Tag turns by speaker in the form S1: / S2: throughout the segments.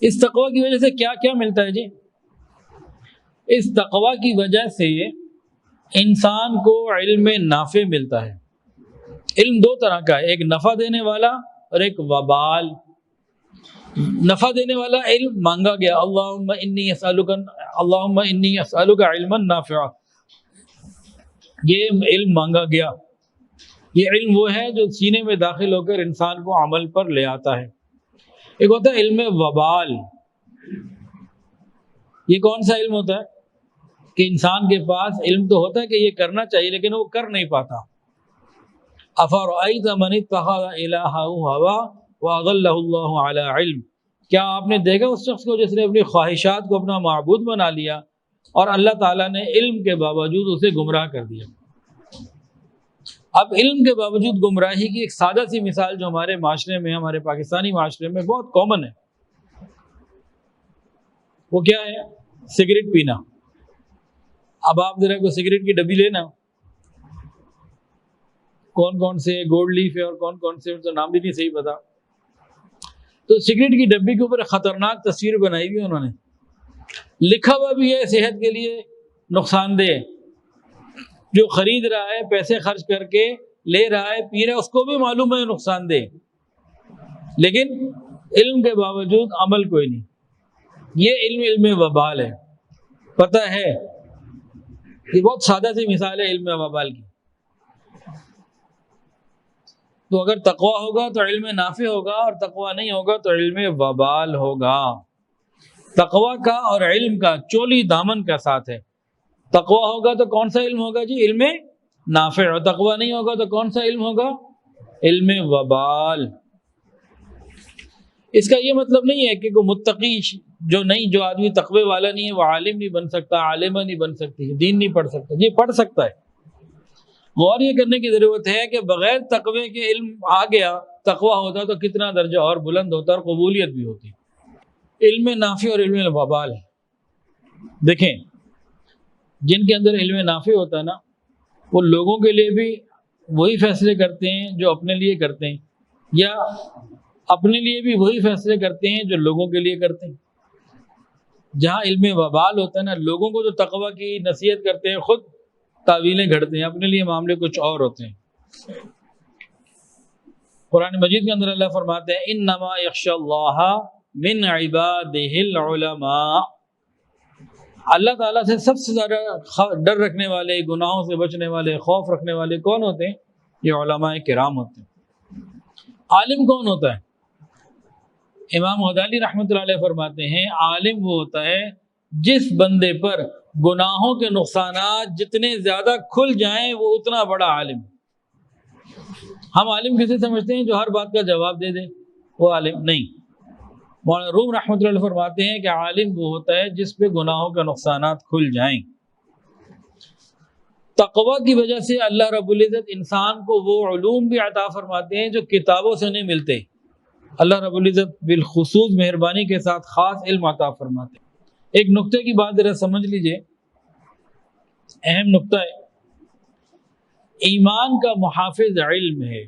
S1: اس تقوی کی وجہ سے کیا کیا ملتا ہے جی؟ اس تقوی کی وجہ سے انسان کو علم نافع ملتا ہے۔ علم دو طرح کا ہے، ایک نفع دینے والا اور ایک وبال۔ نفع دینے والا علم مانگا گیا، اللہم انی اسألک علما نافعا، یہ علم مانگا گیا۔ یہ علم وہ ہے جو سینے میں داخل ہو کر انسان کو عمل پر لے آتا ہے۔ ایک ہوتا ہے علم وبال۔ یہ کون سا علم ہوتا ہے کہ انسان کے پاس علم تو ہوتا ہے کہ یہ کرنا چاہیے لیکن وہ کر نہیں پاتا۔ افرأیت من اتخذ الہہ ہوا واضلہ اللہ علی علم، کیا آپ نے دیکھا اس شخص کو جس نے اپنی خواہشات کو اپنا معبود بنا لیا اور اللہ تعالیٰ نے علم کے باوجود اسے گمراہ کر دیا۔ اب علم کے باوجود گمراہی کی ایک سادہ سی مثال جو ہمارے معاشرے میں، ہمارے پاکستانی معاشرے میں بہت کامن ہے، وہ کیا ہے؟ سگریٹ پینا۔ اب آپ ذرا کوئی سگریٹ کی ڈبی لینا، کون کون سے گولڈ لیف ہے اور کون کون سے تو نام بھی نہیں صحیح پتا، تو سگریٹ کی ڈبی کے اوپر خطرناک تصویر بنائی ہوئی انہوں نے، لکھا ہوا بھی ہے صحت کے لیے نقصان دہ، جو خرید رہا ہے پیسے خرچ کر کے لے رہا ہے پی رہا ہے اس کو بھی معلوم ہے نقصان دہ، لیکن علم کے باوجود عمل کوئی نہیں۔ یہ علم وبال ہے، پتہ ہے، یہ بہت سادہ سی مثال ہے علم وبال کی۔ تو اگر تقوی ہوگا تو علم نافع ہوگا، اور تقوی نہیں ہوگا تو علم وبال ہوگا۔ تقوی کا اور علم کا چولی دامن کا ساتھ ہے۔ تقوی ہوگا تو کون سا علم ہوگا جی؟ علم نافع۔ اور تقوی نہیں ہوگا تو کون سا علم ہوگا؟ علم وبال۔ اس کا یہ مطلب نہیں ہے کہ کوئی متقی جو آدمی تقوی والا نہیں ہے وہ عالم نہیں بن سکتا، عالمہ نہیں بن سکتی، دین نہیں پڑھ سکتا۔ یہ پڑھ سکتا ہے۔ غور یہ کرنے کی ضرورت ہے کہ بغیر تقوی کے علم آ گیا، تقوی ہوتا تو کتنا درجہ اور بلند ہوتا اور قبولیت بھی ہوتی۔ علم نافع اور علم وبال، دیکھیں جن کے اندر علم نافع ہوتا ہے نا، وہ لوگوں کے لیے بھی وہی فیصلے کرتے ہیں جو اپنے لیے کرتے ہیں، یا اپنے لیے بھی وہی فیصلے کرتے ہیں جو لوگوں کے لیے کرتے ہیں۔ جہاں علم وبال ہوتا ہے نا، لوگوں کو جو تقوی کی نصیحت کرتے ہیں خود تعویلیں گھڑتے ہیں، اپنے لیے معاملے کچھ اور ہوتے ہیں۔ قرآن مجید کے اندر اللہ فرماتے ہیں انما یخشی اللہ من عبادہ العلماء، اللہ تعالیٰ سے سب سے زیادہ ڈر رکھنے والے، گناہوں سے بچنے والے، خوف رکھنے والے کون ہوتے ہیں؟ یہ علماء کرام ہوتے ہیں۔ عالم کون ہوتا ہے؟ امام غزالی رحمۃ اللہ علیہ فرماتے ہیں عالم وہ ہوتا ہے جس بندے پر گناہوں کے نقصانات جتنے زیادہ کھل جائیں وہ اتنا بڑا عالم۔ ہم عالم کسے سمجھتے ہیں؟ جو ہر بات کا جواب دے دے، وہ عالم نہیں۔ مولانا روم رحمۃ اللہ علیہ فرماتے ہیں کہ عالم وہ ہوتا ہے جس پہ گناہوں کے نقصانات کھل جائیں۔ تقوی کی وجہ سے اللہ رب العزت انسان کو وہ علوم بھی عطا فرماتے ہیں جو کتابوں سے نہیں ملتے۔ اللہ رب العزت بالخصوص مہربانی کے ساتھ خاص علم عطا فرماتے ہیں۔ ایک نقطے کی بات ذرا سمجھ لیجئے، اہم نقطہ ہے، ایمان کا محافظ علم ہے۔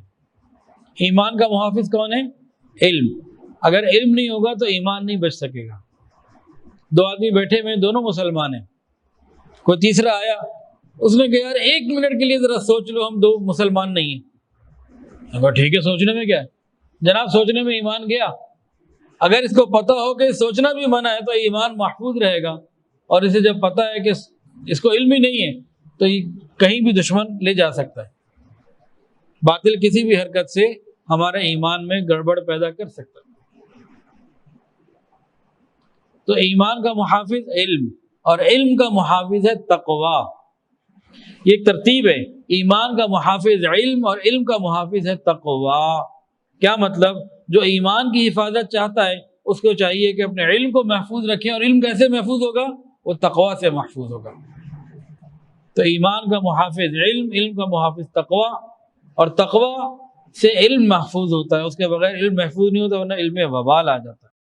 S1: ایمان کا محافظ کون ہے؟ علم۔ اگر علم نہیں ہوگا تو ایمان نہیں بچ سکے گا۔ دو آدمی بیٹھے ہوئے، دونوں مسلمان ہیں، کوئی تیسرا آیا، اس نے کہا یار ایک منٹ کے لیے ذرا سوچ لو، ہم دو مسلمان نہیں ہیں۔ اگر ٹھیک ہے، سوچنے میں کیا ہے جناب، سوچنے میں ایمان گیا۔ اگر اس کو پتہ ہو کہ سوچنا بھی منع ہے تو ایمان محفوظ رہے گا، اور اسے جب پتہ ہے کہ اس کو علم ہی نہیں ہے تو یہ کہیں بھی دشمن لے جا سکتا ہے، باطل کسی بھی حرکت سے ہمارے ایمان میں گڑبڑ پیدا کر سکتا ہے۔ تو ایمان کا محافظ علم، اور علم کا محافظ ہے تقوی۔ یہ ایک ترتیب ہے، ایمان کا محافظ علم اور علم کا محافظ ہے تقوی۔ کیا مطلب؟ جو ایمان کی حفاظت چاہتا ہے اس کو چاہیے کہ اپنے علم کو محفوظ رکھیں، اور علم کیسے محفوظ ہوگا؟ وہ تقوی سے محفوظ ہوگا۔ تو ایمان کا محافظ علم، علم کا محافظ تقوی، اور تقوی سے علم محفوظ ہوتا ہے، اس کے بغیر علم محفوظ نہیں ہوتا، ورنہ علم وبال آ جاتا ہے۔